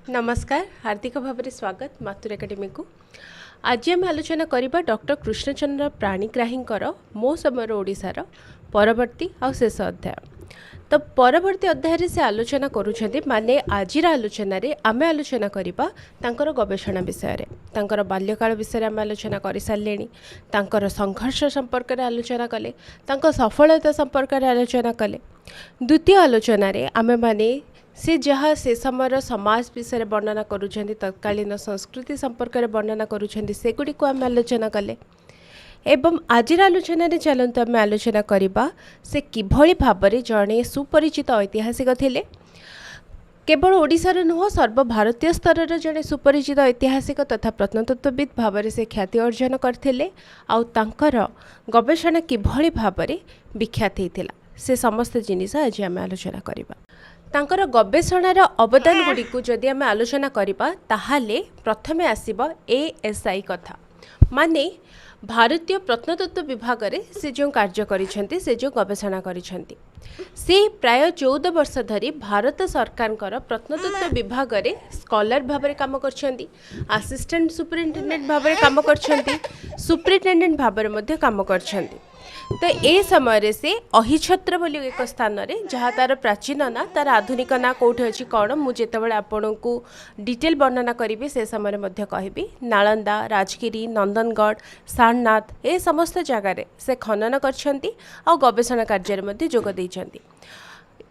नमस्कार, हार्दिक भाव में स्वागत मातुर एकेडमी को। आज आम आलोचना करबा डॉक्टर कृष्णचंद्र प्राणीग्राही मो समय ओडिशार परवर्ती आ शेष अध्याय। तो परवर्ती अध्याय से आलोचना करुछन्ति माने आजिर आलोचना रे आमे आलोचना करबा तांकर गवेषणा विषय रे, तांकर बाल्यकाल विषय रे आमे आलोचना करि सारलेनी, तांकर संघर्ष संपर्क रे आलोचना कले, तांकर सफलता संपर्क रे आलोचना कले। द्वितीय आलोचना रे आमे माने से जहाँ से समय समाज विषय वर्णना करुछन्ति, तत्कालीन संस्कृति संपर्क में वर्णना करुछन्ति, सेगुड़ी को आम आलोचना कले। एवं आजिर आलोचना रे चलन्तु आम आलोचना करिबा से किभଳି भाबरे जणे सुपरिचित ऐतिहासिक थिले। केवल ओडिशार नुह सर्वभारतीय स्तर जड़े सुपरिचित ऐतिहासिक तथा प्रत्नतत्वविद भाव से ख्याति अर्जन करथिले। आउ तांकर गवेषणा किभଳି भाबरे विख्यात होता से समस्त जिनिस आज आम आलोचना करिबा। तांकर गवेषणार अवदान गुड़ी को जदि आम आलोचना करिबा ताहाले प्रथमे आसीबा ASI कथा, माने भारतीय प्रत्नतत्व विभाग रे से जो कार्य करिसेंती, से जो गवेषणा करिसेंती, से प्राय 14 वर्ष धरी भारत सरकार प्रत्नतत्व विभाग रे स्कॉलर भाव में काम करछंती, असिस्टेंट सुपरिटेंडेंट भाव में काम करछंती, सुपरिटेंडेंट भाव में मध्य काम करछंती। तो ए समय से अहिछत्र बोली एक स्थान रे जहाँ तार प्राचीन ना तार आधुनिक ना कौटे अच्छी कौन मुझे आपन को डिटेल वर्णना करी से समय मध्य कहबी। नालंदा, राजगिरी, नंदनगढ़, सारनाथ ए समस्त जगार से खनन करछंती और गवेषणा कार्य मध्य जोग दैछंती।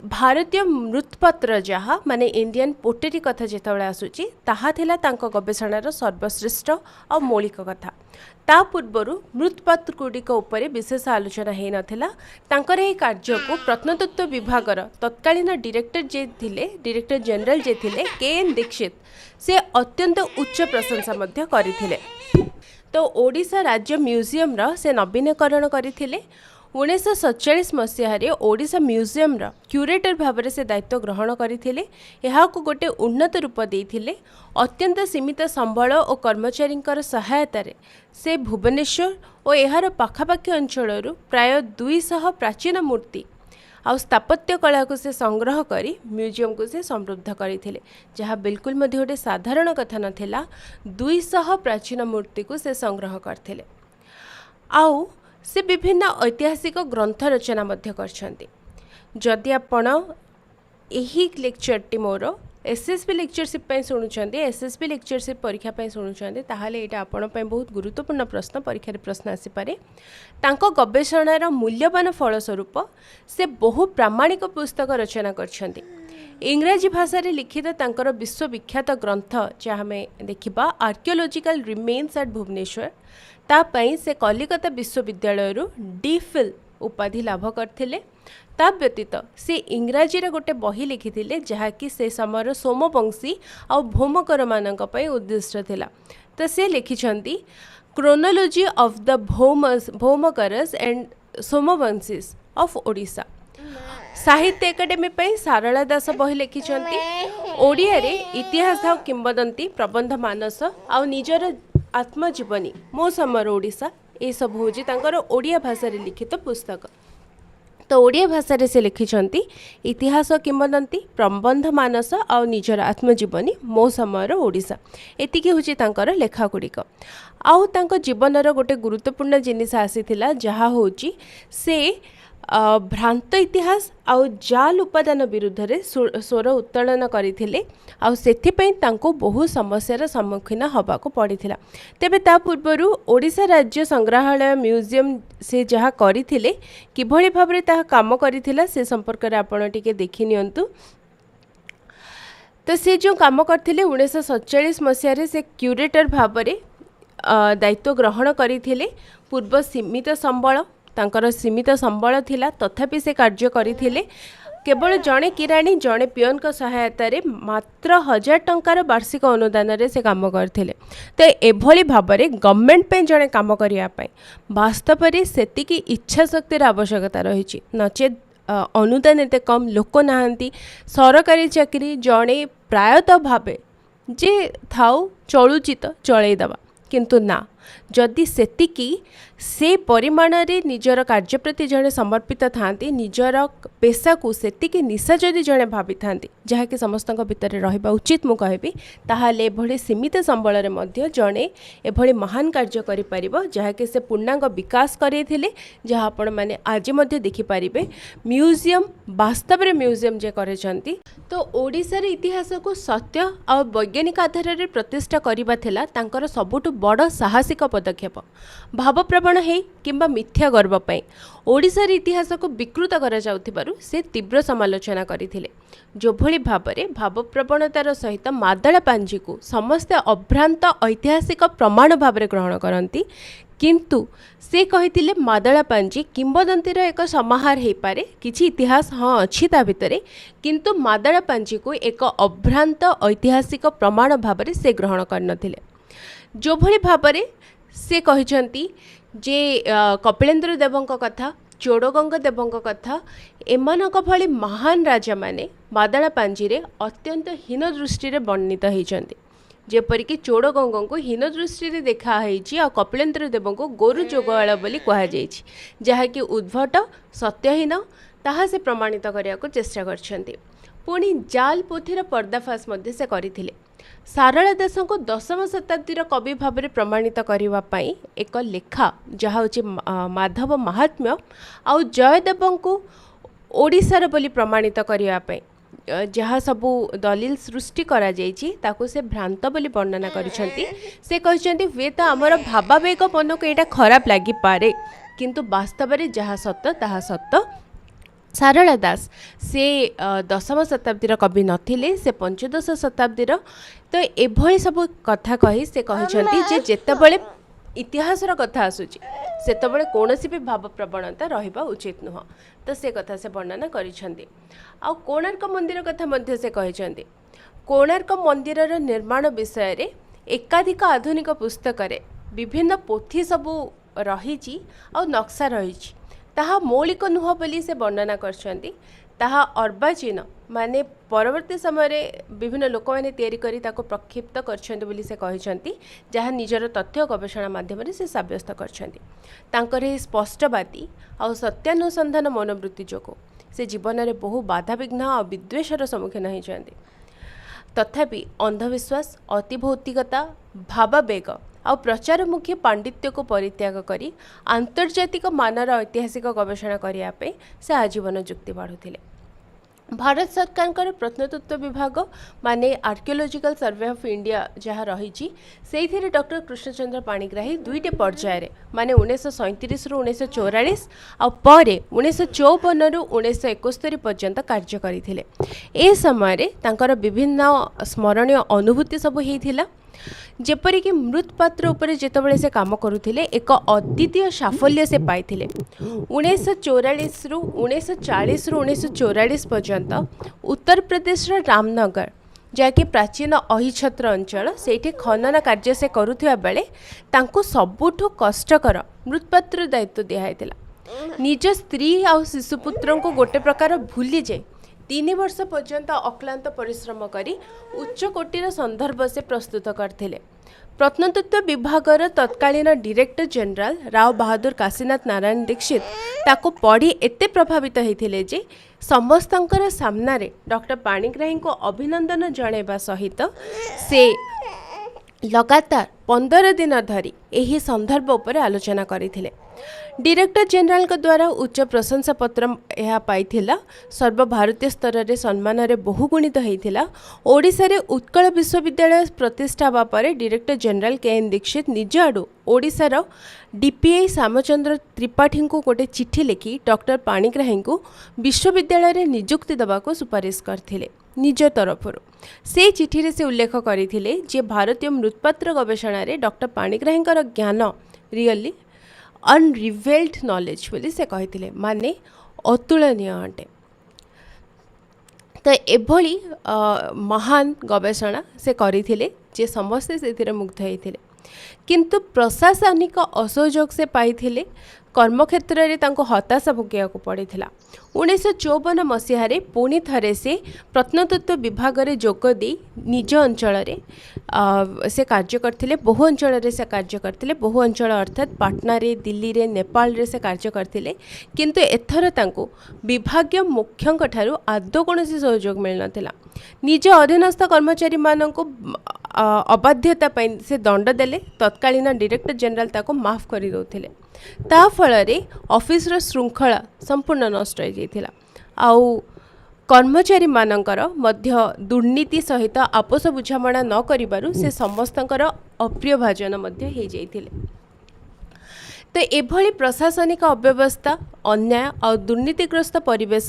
भारतीय मृत्पत्र जहाँ माने इंडियन पोटेरी कथा जितेबाला आसूची ताहा थिला तांको गवेषणार सर्वश्रेष्ठ और मौलिक कथा। ता पूर्वर मृत्पत्र गुड़िक उपरे विशेष आलोचना हो नाथिला। तांकर एही कार्य को प्रत्नतत्व विभागर तत्कालीन डायरेक्टर जे थिले, डायरेक्टर जनरल जे थिले KN दीक्षित, से अत्यंत उच्च प्रशंसा मध्य करिथिले। तो ओडिशा राज्य म्यूजियम रा से नवीनीकरण करिथिले। 1947 मसीह ओडिशा म्यूजियम रा क्यूरेटर भाव से दायित्व ग्रहण करथिले। एहा को गोटे उन्नत रूप देथिले। अत्यंत सीमित संबल और कर्मचारी सहायता रे से भुवनेश्वर और एहार पाखापाखी अंचल प्राय 200 प्राचीन मूर्ति आ स्थापत्य कला को से संग्रह करी म्यूजियम को से समृद्ध करथिले, जहाँ बिल्कुल मध्य गोटे साधारण कथा नथिला। 200 प्राचीन मूर्ति को से संग्रह करथिले। आउ से विभिन्न ऐतिहासिक ग्रंथ रचना मध्य करछंती। जदि आपण एही लेक्चरटी मोर एसएसबी लेक्चरशिप शुणुंट, एसएसबी लेक्चरशिप परीक्षा शुणुंट, ताहले एटा आपण बहुत गुरुत्वपूर्ण प्रश्न परीक्षा प्रश्न आसीपे। तांको गवेषणार मूल्यवान फलस्वरूप से बहु प्रामाणिक पुस्तक रचना करछंती। इंग्राजी भाषा रे लिखित तांकर विश्वविख्यात ग्रंथ जहाँ में देखिबा आर्कियोलॉजिकल रिमेन्स एट भुवनेश्वर, तापाई से कलिकता विश्वविद्यालय DPhil उपाधि लाभ करथिले। ता व्यतीत से इंग्राजी रे गोटे बही लिखिथिले जहाँकि से समय सोमवंशी और भौमकर मानक पई उद्दिष्ट थिला। तो से लिखिछंती chronology of the Bhaumakaras and Somavamshis of Odisha. Sahitya Akademi पे सारला दास बही लिखिछंती। ओडिया रे इतिहास और किंवदंती, प्रबंध मानस आ निजर आत्मजीवनी मो समय ओडिशा ये सब हूँ तांकर ओडिया भाषा रे लिखित पुस्तक। तो ओडिया भाषा रे से लिखिछंती इतिहास किंवदंती, प्रबंध मानस आ निजर आत्मजीवनी मो समय ओडिशा। एतिकी हूँ तांकर लेखा गुड़िक। आउ तांको जीवनर गोटे गुरुत्वपूर्ण जिनिस आसीथिला जहाँ होची से भ्रांत इतिहास आउ जाल उपादान विरुद्ध रे स्वर उत्तोलन करथिले। आउ सेथिपई तांको बहु समस्यार सम्मुखीन हबाको पड़िथिला। तेबे ता पूर्वरु ओडिशा राज्य संग्रहालय म्यूजियम से जहाँ करथिले किभଳି भाबरे ता काम करथिला से संपर्क रे आपण टिके देखि नियंतु। तो से जो काम करथिले 1947 मसीह से क्यूरेटर भाव में दायित्व ग्रहण करथिले। पूर्व सीमित संबल तांकर सीमित संबल थिला, तथापि से कार्य करथिले। केवल जड़े किराणी जड़े पियन का सहायता रे मात्र 1000 टंकार वार्षिक अनुदान रे से काम करथिले। तो एभली भाबरे गवर्नमेंट पे जड़े काम करिया पई वास्तव रे सेतिकी इच्छा शक्तिर आवश्यकता रहिछि, नचेत अनुदान एते कम लोक नाहंती। सरकारी चाकरी जड़े प्रायतः भावे जे थाउ चलुचित चलई दबा, किंतु ना जदि सेतिकी से परिमाण रे निजर कार्य प्रति जड़े समर्पित थांती निजर पेशा को सेतिकी निशा जदि जड़े भावी थांती जहाँकि समस्त भितर रहिबा उचित मु कहबी ताहाले एभଳି सीमित संबल रे मध्य जड़े एभଳି महान कार्य करि परिबो जहाँकि से पूर्णांग विकास करैथिले जहाँ आपण माने आज मध्य देखि परिबे म्यूजियम वास्तव रे म्यूजियम जे करछंती। तो ओडिसा रे इतिहास को सत्य और वैज्ञानिक आधार रे प्रतिष्ठा करिबा थिला तांकर सबुठु बड़ साहसिक पदक्षेप भावप्रवण है किंबा मिथ्या गर्व पाई ओडिसा रे इतिहास को विकृत करा जाउथिबारु से तीव्र समालोचना करथिले जो भली भाबरे भावप्रवणतार सहित मादळा पांजी को समस्त अभ्रांत ऐतिहासिक प्रमाण भाबरे ग्रहण करंती किंतु से कहिथिले मादळा पांजी किंबदंतीर एक समाहार हे पारे किछि इतिहास हाँ अछि ता भितरे किंतु मादळा पांजी को एक अभ्रांत ऐतिहासिक प्रमाण भाबरे से ग्रहण करनथिले जो भली भाबरे से कहिसंती जे कपिलेन्द्र देवଙ୍କ कथा चोड़गंग देवଙ୍କ कथा एमानक भली महान राजा माने मादळा पांजी रे अत्यंत हीन दृष्टि रे वर्णित होइचंती जेपरिक चोड़गंग को हीन दृष्टि रे देखा होइछि आ कपिलेन्द्र देव को गोरु जोगाळ बोली कहा जाइछि जहाँकि उद्भट सत्यहीन ताहा से प्रमाणित करिया को चेष्टा करछंती पुणी जाल पोथीर पर्दाफाश मध्य से करथिले सारला दास को 10वीं शताब्दीर कवि भाव में प्रमाणित करने एक लेखा जहाँ हूँ माधव महात्म्य आउ जयदेव को ओडिशार बोली प्रमाणित करने जहाँ सबू दलील सृष्टि करा जाइछि ताकू से भ्रांत बोली वर्णना करिसेंती से कहिसेंती हुए तो आमर भावावेग मन को यहाँ खराब लगी पारे किंतु वास्तव में जहाँ सत्य ताहा सत्य सारला दास से 10वीं शताब्दीर कवि नथिले से 15 शताब्दीर तो एभली सब कथा कही से कहिसेंती जे जेतेबेले इतिहासर कथा आसुची सेतेबेले कोनोसी भी भाव प्रवणता रहिबा उचित नुह तो से कथा से वर्णना करिसेंती आ कोणार्क मंदिर कथा मध्य से कहिसेंती कोणार्क मंदिरर निर्माण विषय रे एकाधिक आधुनिक पुस्तक रे विभिन्न पोथी सबू रहिछि आ नक्शा रहिछि ताहा मौलिक नुह बोली से वर्णना करछंती ताहा अर्वाचीन माने परवर्ती समय रे विभिन्न लोक माने तैयारी करी ताको प्रक्षिप्त करछंती बोली से कहिसंती जहाँ निजर तथ्य गवेषणा माध्यम रे से साब्यस्त करछंती तांकर हे स्पष्टवादी आ सत्यानुसंधान मनोवृत्ति जोगो से जीवन रे बहु बाधा विघ्न आ विद्वेषर सम्मुखीन होइछंती तथापि अंधविश्वास अतिभौतिकता भावावेग आ प्रचारमुखी पांडित्य को परित्याग करी आंतर्जातिक मानर ऐतिहासिक गवेषणा करिया पे से आजीवन जुक्ति बाढ़ुथिले भारत सरकार प्रत्नतत्व विभाग माने आर्कियोलॉजिकल सर्वे ऑफ इंडिया जहाँ रही से डॉक्टर कृष्णचंद्र पाणिग्राही दुईटे पर्याय रे माने 1937 रु 1944 आ परे 1954 रु 1971 पर्यंत कार्य करथिले ए समय रे तांकर विभिन्न स्मरणीय अनुभूति सब हेइथिला जेपरिक मृतपात्र उपरे जेतबेले से काम करुथिले एक अद्वितीय साफल्य से पाइथिले 1944 रु 1940 रु 1944 पर्यंत उत्तर प्रदेश रामनगर जहाँकि प्राचीन अहिछत्र अंचल सेठी खनन कार्य से करुथिबा बेले तांको सबुठु कष्टकर मृतपात्र दायित्व दिया निज स्त्री आ शिशुपुत्र को गोटे प्रकार भूली जाए 3 वर्ष पर्यंत अक्लांत परिश्रम करी उच्च कोटीर संदर्भ से प्रस्तुत करथिले प्रत्नतत्व विभागर तत्कालीन डायरेक्टर जनरल राव बहादुर काशीनाथ नारायण दीक्षित ताको पढ़ी एते प्रभावित होइथिले जे समस्तंकर सामना रे डॉक्टर पाणिग्राही को अभिनंदन जणेबा सहित से लगातार 15 दिन धरी एही संदर्भ उपर आलोचना करथिले डायरेक्टर जनरल के द्वारा उच्च प्रशंसा पत्र यह पाइथिला सर्वभारतीय स्तर रे सम्मान रे बहुगुणित होइथिला ओडिसा रे उत्कल विश्वविद्यालय प्रतिष्ठा बापर डायरेक्टर जनरल के.एन. दीक्षित निज आडू ओडिसार डीपीआई श्यामचंद्र त्रिपाठी को गोटे चिठी लिखि डॉक्टर पाणिग्राही को विश्वविद्यालय रे नियुक्ति देवा को सुपारिश करथिले निज तरफ से चिठी रे से उल्लेख करथिले जे भारतीय मृतपात्र गवेषणा रे डॉक्टर पाणिग्राही ज्ञान रियली अनरिवेल्ड नॉलेज बोली से कहिथिले माने अतुलनीय अटे तो एभली महान गवेषणा से करिथिले जे समस्ते से मुग्ध होइथिले किंतु प्रशासनिक असहयोग से पाइथिले कर्मक्षेत्र में तांको हताशा भोगिया पड़ी। 1954 मसीह पुणी थे से प्रत्नतत्व विभाग में जोगदे निज अंचल से कार्य करते। बहु अंचल से कार्य करते। बहु अंचल अर्थात पाटना रे, दिल्ली रे, नेपाल रे से कार्य करते। किंतु एथर तांको विभागीय मुख्यों ठारू आदौ कौन सहयोग मिल नाथिला। निज अधीनस्थ कर्मचारी मानक अबाध्यता से दंड देले। तत्कालीन डायरेक्टर जनरल ताको माफ कर दौले। ता फल ऑफिस रो श्रृंखला संपूर्ण नष्ट हो जाइथिला। आउ कर्मचारी मानकर मध्य दुर्नीति सहित आपस बुझामणा न करिबारु से समस्तकर अप्रिय भाजन मध्य हो जाइथिले। तो एभली प्रशासनिक अव्यवस्था, अन्याय और दुर्नीतिग्रस्त परिवेश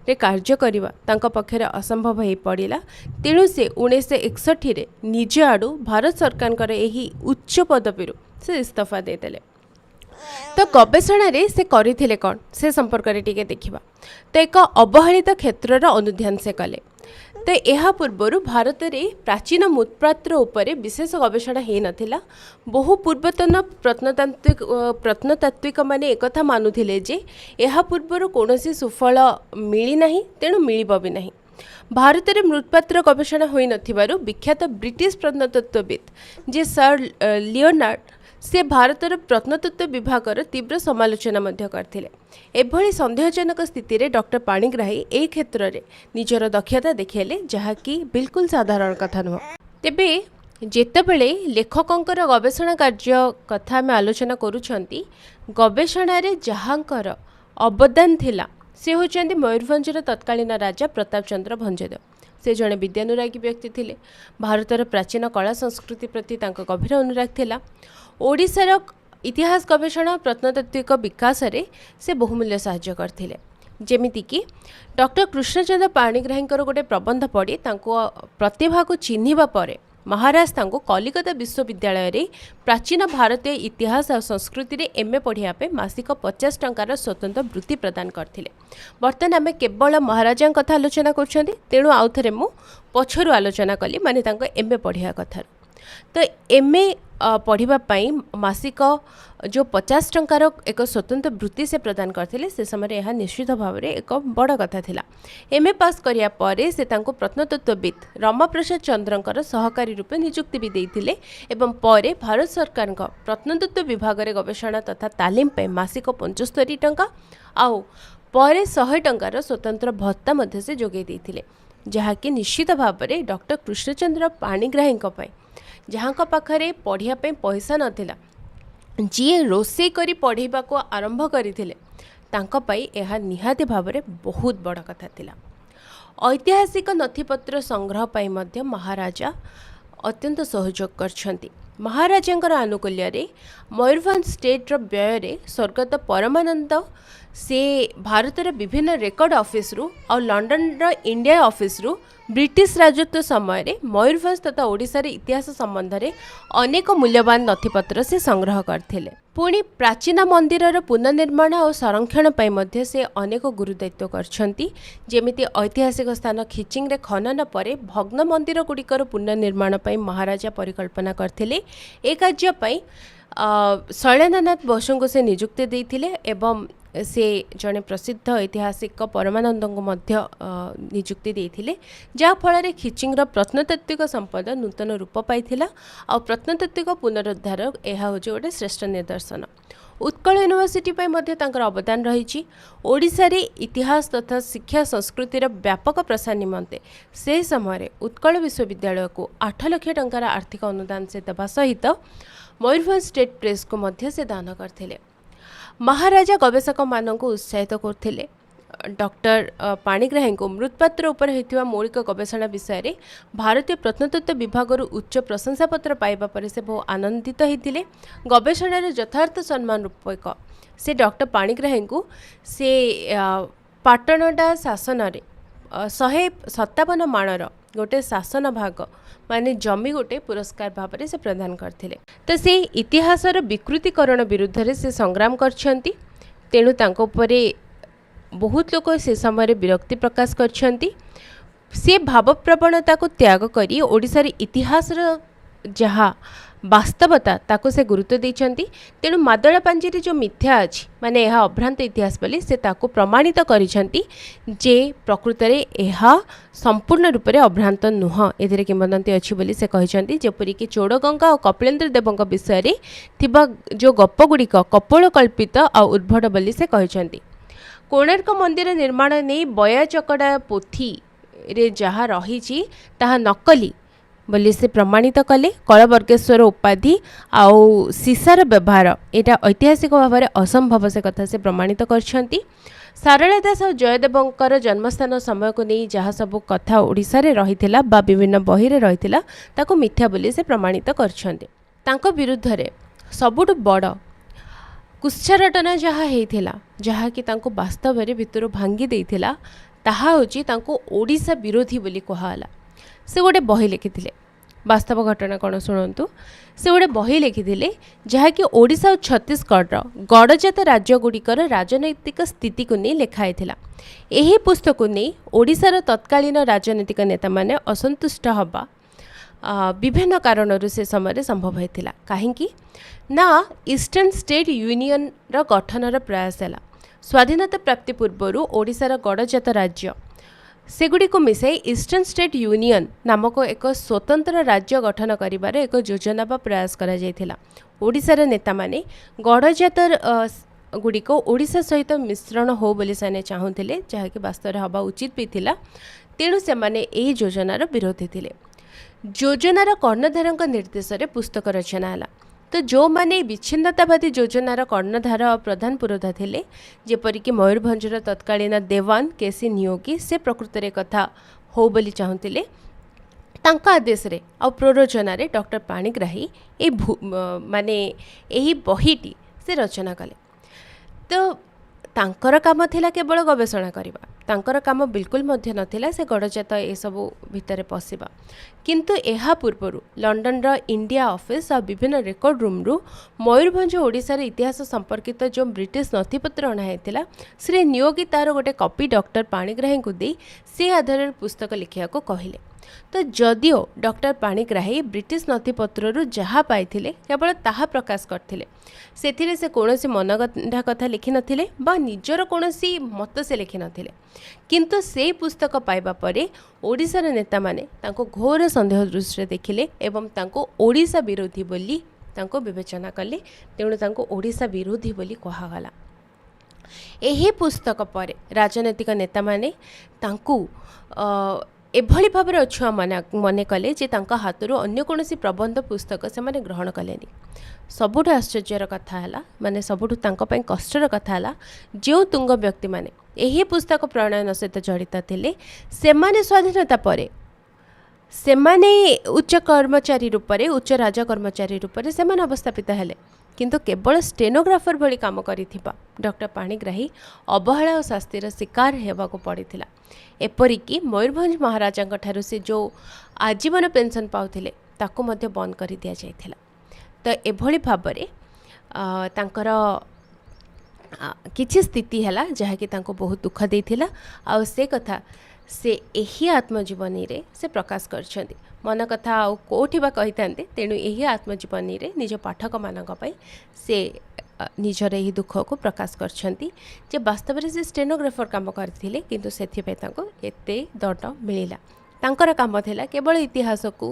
रे कार्य करिबा तांका पक्षरे असंभव हो पड़िला। तेणु से 1961 रे निज आडू भारत सरकार एही उच्च पदवी से इस्तीफा देदेले। तो गवेषणा रे से करथिले कोन से संपर्क रे टिके देखिबा। तो एक अवहेलित क्षेत्रर अनुध्यान से कले। तो यह पूर्वर भारत में प्राचीन मृत्पात्र उपरे विशेष गवेषणा हो नथिला। बहु पूर्वतन प्रत्नतात्विक माने एकथा मानुथिले जे यह पूर्वर कौनसी सुफल मिली नहीं, तेणु मिलिब भी नहीं। भारत में मृत्पात्र गवेषणा होई नथिबारु विख्यात ब्रिटिश प्रत्नतत्वविद जे सर लियोनार्ड से भारतर प्रत्नतत्व विभागर तीव्र समालोचना मध्य करथिले। एभली संदेहजनक स्थिति रे डॉक्टर पाणिग्राही ए क्षेत्र रे निजर दक्षता देखेले, जहाँकि बिल्कुल साधारण कथा नुह। तेबे जेतेबेले लेखकंकर गवेषणा कार्य कथा आम आलोचना करूछंती, गवेषणा रे जहाँकर अवदान थिला से होचंती मयूरभंजर तत्कालीन राजा प्रताप चंद्र भंजदेव। से जड़े विद्यानुरागी व्यक्ति थिले। भारतर प्राचीन कला संस्कृति प्रति तांको गभीर अनुराग थिला। ओडिशार इतिहास गवेषणा प्रत्नतात्विक विकास रे से बहुमूल्य साहाय्य करथिले। जेमिति कि डॉक्टर कृष्णचंद्र पाणिग्राहींकर गोटे प्रबंध पढ़ी तांको प्रतिभा को चिन्हिबा परे महाराज तांको कलिकता विश्वविद्यालय रे प्राचीन भारतीय इतिहास और संस्कृति रे एमए पढ़िया पे मासिक 50 टंकार स्वतंत्र वृत्ति प्रदान करथिले। बर्तमान आमे केवल महाराजा कथा आलोचना करछंती, तेणु आउ थरे मु पछरु आलोचना कली माने तांको एमए पढ़िया कथा। तो एमए पढ़िबा पई मासिक जो 50 टंकार एक स्वतंत्र वृत्ति से प्रदान करथिले, से समय यह निश्चित भाव में एक बड़ कथा थिला। एमए पास करिया परे से तांको प्रत्नतत्वविद रमाप्रसाद चंद्रंकर सहकारी रूपे नियुक्ति भी देइथिले एवं परे भारत सरकार प्रत्नतत्व विभाग रे गवेषणा तथा तालीम पे मासिक 75 टंका आउ परे 100 टंकार स्वतंत्र भत्ता मध्य से जोगे देइथिले, जहाँकि निश्चित भाव में डॉक्टर कृष्णचंद्र पाणिग्राही जहाँ पाखरे पढ़िया पैसा नथिला, जी रोषे करी पढ़ेबा को आरंभ करथिले, तांको पई यह निहाती भाव में बहुत बड़ कथा थिला। ऐतिहासिक नथिपत्र संग्रह पई मध्य महाराजा अत्यंत सहयोग करछंती। महाराजांकर आनुकूल्य रे मयूरभंज स्टेट व्यय रे स्वर्गत परमानंद से भारतर विभिन्न रेकर्ड ऑफिस रु और लंडन इंडिया ऑफिस रु ब्रिटिश राजत्व समय रे मयूरभंज तथा ओडिशा रे इतिहास संबंध में अनेक मूल्यवान नथिपत्र से संग्रह करथिले। पुणी प्राचीन मंदिर पुनर्निर्माण और संरक्षण पई मध्य से अनेक गुरुदायित्व करछंती। जेमिति ऐतिहासिक स्थान खिचिंग रे खनन परे भग्न मंदिर गुड़िकर पुनर्निर्माण पई महाराजा परिकल्पना करथिले। ए कार्य पई शैलेन्द्रनाथ बसु से नियुक्ति देइथिले एवं से जड़े प्रसिद्ध ऐतिहासिक परमानंद को मध्य नियुक्ति देइथिले, जा फल खिचिंगर प्रत्नतात्विक संपद नूतन रूप पाइथिला और प्रत्नतात्विक पुनरुद्धार यह हूँ गोटे श्रेष्ठ निदर्शन। उत्कल यूनिवर्सिटी पर मध्य तांकर अवदान रही। ओडिशा रे इतिहास तथा शिक्षा संस्कृतिर व्यापक प्रसार निमंते से समय उत्कल विश्वविद्यालय को 8 लाख टंकार आर्थिक अनुदान से देवा सहित मयूरभंज स्टेट प्रेस को मध्य से दान करथिले। महाराजा गवेषक मानक उत्साहित करथिले। डॉक्टर पाणिग्राही को मृत्पात्र उपर होइथिबा मौलिक गवेषणा विषय रे भारतीय प्रत्नतत्व विभाग उच्च प्रशंसापत्र पाइबा पर से बहुत आनंदित होइथिले। गवेषणार यथार्थ सम्मान रूपक से डॉक्टर पाणिग्राही को से पाटणडा शासन रे 157 माणर गोटे शासन भाग माने जमी गोटे पुरस्कार भाव से प्रदान करथिले। तो से इतिहासर विकृतीकरण विरुद्ध से संग्राम करछंती। तेणु तांको उपरे बहुत लोग से समय विरक्ति प्रकाश करछंती। से भाव प्रवणता को त्याग करी ओडिशार इतिहास जहाँ ବାସ୍ତବତା ତାକୁ ସେ ଗୁରୁତ୍ୱ ଦେଇଛନ୍ତି। ତେଣୁ ମାଦଳା ପାଞ୍ଜିରେ ଯେଉଁ ମିଥ୍ୟା ଅଛି ମାନେ ଏହା ଅଭ୍ରାନ୍ତ ଇତିହାସ ବୋଲି ସେ ତାକୁ ପ୍ରମାଣିତ କରିଛନ୍ତି ଯେ ପ୍ରକୃତରେ ଏହା ସମ୍ପୂର୍ଣ୍ଣ ରୂପରେ ଅଭ୍ରାନ୍ତ ନୁହଁ, ଏଥିରେ କିମ୍ବଦନ୍ତୀ ଅଛି ବୋଲି ସେ କହିଛନ୍ତି। ଯେପରିକି ଚୋଡ଼ଗଙ୍ଗା ଓ କପିଳେନ୍ଦ୍ର ଦେବଙ୍କ ବିଷୟରେ ଥିବା ଯେଉଁ ଗପଗୁଡ଼ିକ କପୋଳକଳ୍ପିତ ଆଉ ଉଦ୍ଭଟ ବୋଲି ସେ କହିଛନ୍ତି। କୋଣାର୍କ ମନ୍ଦିର ନିର୍ମାଣ ନେଇ ବୟା ଚକଡ଼ା ପୋଥିରେ ଯାହା ରହିଛି ତାହା ନକଲି ବୋଲି ସେ ପ୍ରମାଣିତ କଲେ। କଳବର୍ଗେଶ୍ୱର ଉପାଧି ଆଉ ସିସାର ବ୍ୟବହାର ଏଇଟା ଐତିହାସିକ ଭାବରେ ଅସମ୍ଭବ ସେ କଥା ସେ ପ୍ରମାଣିତ କରିଛନ୍ତି। ସାରଳା ଦାସ ଆଉ ଜୟଦେବଙ୍କର ଜନ୍ମସ୍ଥାନ ସମୟକୁ ନେଇ ଯାହା ସବୁ କଥା ଓଡ଼ିଶାରେ ରହିଥିଲା ବା ବିଭିନ୍ନ ବହିରେ ରହିଥିଲା ତାକୁ ମିଥ୍ୟା ବୋଲି ସେ ପ୍ରମାଣିତ କରିଛନ୍ତି। ତାଙ୍କ ବିରୁଦ୍ଧରେ ସବୁଠୁ ବଡ଼ କୁତ୍ସାରଟନା ଯାହା ହେଇଥିଲା, ଯାହାକି ତାଙ୍କୁ ବାସ୍ତବରେ ଭିତରୁ ଭାଙ୍ଗି ଦେଇଥିଲା, ତାହା ହେଉଛି ତାଙ୍କୁ ଓଡ଼ିଶା ବିରୋଧୀ ବୋଲି କୁହାଗଲା। ସେ ଗୋଟେ ବହି ଲେଖିଥିଲେ, ବାସ୍ତବ ଘଟଣା କ'ଣ ଶୁଣନ୍ତୁ। ସେ ଗୋଟେ ବହି ଲେଖିଥିଲେ ଯାହାକି ଓଡ଼ିଶା ଓ ଛତିଶଗଡ଼ର ଗଡ଼ଜାତ ରାଜ୍ୟଗୁଡ଼ିକର ରାଜନୈତିକ ସ୍ଥିତିକୁ ନେଇ ଲେଖା ହେଇଥିଲା। ଏହି ପୁସ୍ତକକୁ ନେଇ ଓଡ଼ିଶାର ତତ୍କାଳୀନ ରାଜନୈତିକ ନେତାମାନେ ଅସନ୍ତୁଷ୍ଟ ହେବା ବିଭିନ୍ନ କାରଣରୁ ସେ ସମୟରେ ସମ୍ଭବ ହୋଇଥିଲା। କାହିଁକି ନା ଇଷ୍ଟର୍ଣ୍ଣ ଷ୍ଟେଟ୍ ୟୁନିୟନର ଗଠନର ପ୍ରୟାସ ହେଲା। ସ୍ୱାଧୀନତା ପ୍ରାପ୍ତି ପୂର୍ବରୁ ଓଡ଼ିଶାର ଗଡ଼ଜାତ ରାଜ୍ୟ ସେଗୁଡ଼ିକୁ ମିଶାଇ ଇଷ୍ଟର୍ଣ୍ଣ ଷ୍ଟେଟ୍ ୟୁନିୟନ ନାମକ ଏକ ସ୍ୱତନ୍ତ୍ର ରାଜ୍ୟ ଗଠନ କରିବାର ଏକ ଯୋଜନା ବା ପ୍ରୟାସ କରାଯାଇଥିଲା। ଓଡ଼ିଶାର ନେତାମାନେ ଗଡ଼ଜାତ ଗୁଡ଼ିକ ଓଡ଼ିଶା ସହିତ ମିଶ୍ରଣ ହେଉ ବୋଲି ସେମାନେ ଚାହୁଁଥିଲେ, ଯାହାକି ବାସ୍ତବରେ ହେବା ଉଚିତ ବି ଥିଲା। ତେଣୁ ସେମାନେ ଏହି ଯୋଜନାର ବିରୋଧୀ ଥିଲେ। ଯୋଜନାର କର୍ଣ୍ଣଧାରଙ୍କ ନିର୍ଦ୍ଦେଶରେ ପୁସ୍ତକ ରଚନା ହେଲା। ତ ଯେଉଁମାନେ ବିଚ୍ଛିନ୍ନତାବାଦୀ ଯୋଜନାର କର୍ଣ୍ଣଧାର ପ୍ରଧାନ ପୁରୋଧା ଥିଲେ, ଯେପରିକି ମୟୂରଭଞ୍ଜର ତତ୍କାଳୀନ ଦେୱାନ କେସି ନିୟୋଗୀ, ସେ ପ୍ରକୃତରେ କଥା ହେଉ ବୋଲି ଚାହୁଁଥିଲେ। ତାଙ୍କ ଆଦେଶରେ ଆଉ ପ୍ରରୋଚନାରେ ଡକ୍ଟର ପାଣିଗ୍ରାହୀ ଏହି ବହିଟି ସେ ରଚନା କଲେ। ତ ତାଙ୍କର କାମ ଥିଲା କେବଳ ଗବେଷଣା କରିବା, ତାଙ୍କର କାମ ବିଲକୁଲ ମଧ୍ୟ ନଥିଲା ସେ ଗଡ଼ଜାତ ଏସବୁ ଭିତରେ ପଶିବା। କିନ୍ତୁ ଏହା ପୂର୍ବରୁ ଲଣ୍ଡନର ଇଣ୍ଡିଆ ଅଫିସ୍ ଆଉ ବିଭିନ୍ନ ରେକର୍ଡ ରୁମ୍ରୁ ମୟୂରଭଞ୍ଜ ଓଡ଼ିଶାର ଇତିହାସ ସମ୍ପର୍କିତ ଯେଉଁ ବ୍ରିଟିଶ ନଥିପତ୍ର ଅଣାହେଇଥିଲା, ଶ୍ରୀ ନିୟୋଗୀ ତା'ର ଗୋଟେ କପି ଡକ୍ଟର ପାଣିଗ୍ରାହୀଙ୍କୁ ଦେଇ ସେ ଆଧାରରେ ପୁସ୍ତକ ଲେଖିବାକୁ କହିଲେ। ତ ଯଦିଓ ଡକ୍ଟର ପାଣିଗ୍ରାହୀ ବ୍ରିଟିଶ ନଥିପତ୍ରରୁ ଯାହା ପାଇଥିଲେ କେବଳ ତାହା ପ୍ରକାଶ କରିଥିଲେ, ସେଥିରେ ସେ କୌଣସି ମନଗଢ଼ା କଥା ଲେଖିନଥିଲେ ବା ନିଜର କୌଣସି ମତ ସେ ଲେଖିନଥିଲେ। କିନ୍ତୁ ସେହି ପୁସ୍ତକ ପାଇବା ପରେ ଓଡ଼ିଶାର ନେତାମାନେ ତାଙ୍କୁ ଘୋର ସନ୍ଦେହ ଦୃଷ୍ଟିରେ ଦେଖିଲେ ଏବଂ ତାଙ୍କୁ ଓଡ଼ିଶା ବିରୋଧୀ ବୋଲି ତାଙ୍କୁ ବିବେଚନା କଲେ। ତେଣୁ ତାଙ୍କୁ ଓଡ଼ିଶା ବିରୋଧୀ ବୋଲି କୁହାଗଲା। ଏହି ପୁସ୍ତକ ପରେ ରାଜନୈତିକ ନେତାମାନେ ତାଙ୍କୁ ଏଭଳି ଭାବରେ ଅଛୁଆଁ ମନେ କଲେ ଯେ ତାଙ୍କ ହାତରୁ ଅନ୍ୟ କୌଣସି ପ୍ରବନ୍ଧ ପୁସ୍ତକ ସେମାନେ ଗ୍ରହଣ କଲେନି। ସବୁଠୁ ଆଶ୍ଚର୍ଯ୍ୟର କଥା ହେଲା, ସବୁଠୁ ତାଙ୍କ ପାଇଁ କଷ୍ଟର କଥା ହେଲା, ଯେଉଁ ତୁଙ୍ଗ ବ୍ୟକ୍ତିମାନେ ଏହି ପୁସ୍ତକ ପ୍ରଣୟନ ସହିତ ଜଡ଼ିତ ଥିଲେ ସେମାନେ ସ୍ୱାଧୀନତା ପରେ ସେମାନେ ଉଚ୍ଚ କର୍ମଚାରୀ ରୂପରେ, ଉଚ୍ଚ ରାଜ କର୍ମଚାରୀ ରୂପରେ ସେମାନେ ଅବସ୍ଥାପିତ ହେଲେ। କିନ୍ତୁ କେବଳ ଷ୍ଟେନୋଗ୍ରାଫର ଭଳି କାମ କରିଥିବା ଡକ୍ଟର ପାଣିଗ୍ରାହୀ ଅବହେଳା ଓ ଶାସ୍ତିର ଶିକାର ହେବାକୁ ପଡ଼ିଥିଲା। ଏପରିକି ମୟୂରଭଞ୍ଜ ମହାରାଜାଙ୍କ ଠାରୁ ସେ ଯେଉଁ ଆଜୀବନ ପେନ୍ସନ୍ ପାଉଥିଲେ ତାକୁ ମଧ୍ୟ ବନ୍ଦ କରି ଦିଆଯାଇଥିଲା। ତ ଏଭଳି ଭାବରେ ତାଙ୍କର କିଛି ସ୍ଥିତି ହେଲା ଯାହାକି ତାଙ୍କୁ ବହୁତ ଦୁଃଖ ଦେଇଥିଲା। ଆଉ ସେ କଥା ସେ ଏହି ଆତ୍ମଜୀବନୀରେ ସେ ପ୍ରକାଶ କରିଛନ୍ତି। ମନ କଥା ଆଉ କେଉଁଠି ବା କହିଥାନ୍ତେ। ତେଣୁ ଏହି ଆତ୍ମଜୀବନୀରେ ନିଜ ପାଠକମାନଙ୍କ ପାଇଁ ସେ ନିଜର ଏହି ଦୁଃଖକୁ ପ୍ରକାଶ କରିଛନ୍ତି ଯେ ବାସ୍ତବରେ ସେ ଷ୍ଟେନୋଗ୍ରାଫର କାମ କରିଥିଲେ, କିନ୍ତୁ ସେଥିପାଇଁ ତାଙ୍କୁ ଏତେ ଦଣ୍ଡ ମିଳିଲା। ତାଙ୍କର କାମ ଥିଲା କେବଳ ଇତିହାସକୁ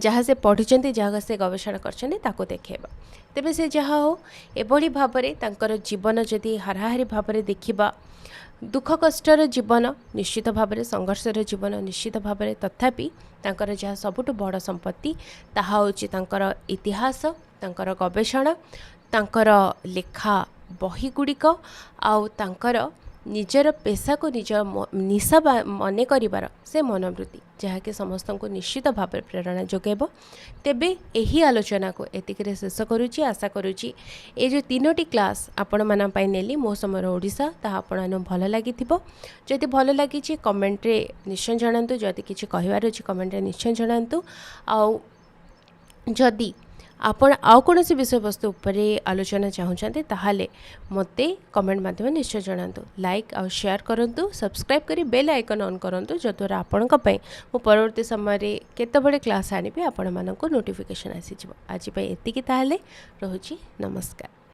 ଯାହା ସେ ପଢ଼ିଛନ୍ତି, ଯାହା ସେ ଗବେଷଣା କରିଛନ୍ତି ତାକୁ ଦେଖାଇବା। ତେବେ ସେ ଯାହା ହେଉ, ଏଭଳି ଭାବରେ ତାଙ୍କର ଜୀବନ ଯଦି ହାରାହାରି ଭାବରେ ଦେଖିବା, ଦୁଃଖ କଷ୍ଟର ଜୀବନ ନିଶ୍ଚିତ ଭାବରେ, ସଂଘର୍ଷର ଜୀବନ ନିଶ୍ଚିତ ଭାବରେ, ତଥାପି ତାଙ୍କର ଯାହା ସବୁଠୁ ବଡ଼ ସମ୍ପତ୍ତି ତାହା ହେଉଛି ତାଙ୍କର ଇତିହାସ, ତାଙ୍କର ଗବେଷଣା, ତାଙ୍କର ଲେଖା ବହିଗୁଡ଼ିକ ଆଉ ତାଙ୍କର ନିଜର ପେଶାକୁ ନିଜ ନିଶା ମନେ କରିବାର ସେ ମନୋବୃତ୍ତି, ଯାହାକି ସମସ୍ତଙ୍କୁ ନିଶ୍ଚିତ ଭାବରେ ପ୍ରେରଣା ଯୋଗାଇବ। ତେବେ ଏହି ଆଲୋଚନାକୁ ଏତିକିରେ ଶେଷ କରୁଛି। ଆଶା କରୁଛି ଏ ଯେଉଁ 3ଟି କ୍ଲାସ୍ ଆପଣମାନଙ୍କ ପାଇଁ ନେଲି ମୋ ସମୟର ଓଡ଼ିଶା, ତାହା ଆପଣମାନଙ୍କୁ ଭଲ ଲାଗିଥିବ। ଯଦି ଭଲ ଲାଗିଛି କମେଣ୍ଟରେ ନିଶ୍ଚୟ ଜଣାନ୍ତୁ। ଯଦି କିଛି କହିବାର ଅଛି କମେଣ୍ଟରେ ନିଶ୍ଚୟ ଜଣାନ୍ତୁ। ଆଉ ଯଦି आपण आउ कौन विषय वस्तु उपरे आलोचना चाहूँगी ताहले मते कमेंट माध्यम निश्चय जनातु लाइक और शेयर करूँ सब्सक्राइब करी बेल आइकन ऑन करूँ जद्वारा आपण मो परवर्ती समय केतबड़े क्लास आनी आपण मानक नोटिफिकेशन आसीज आज एतिकी ताहले रहुची नमस्कार।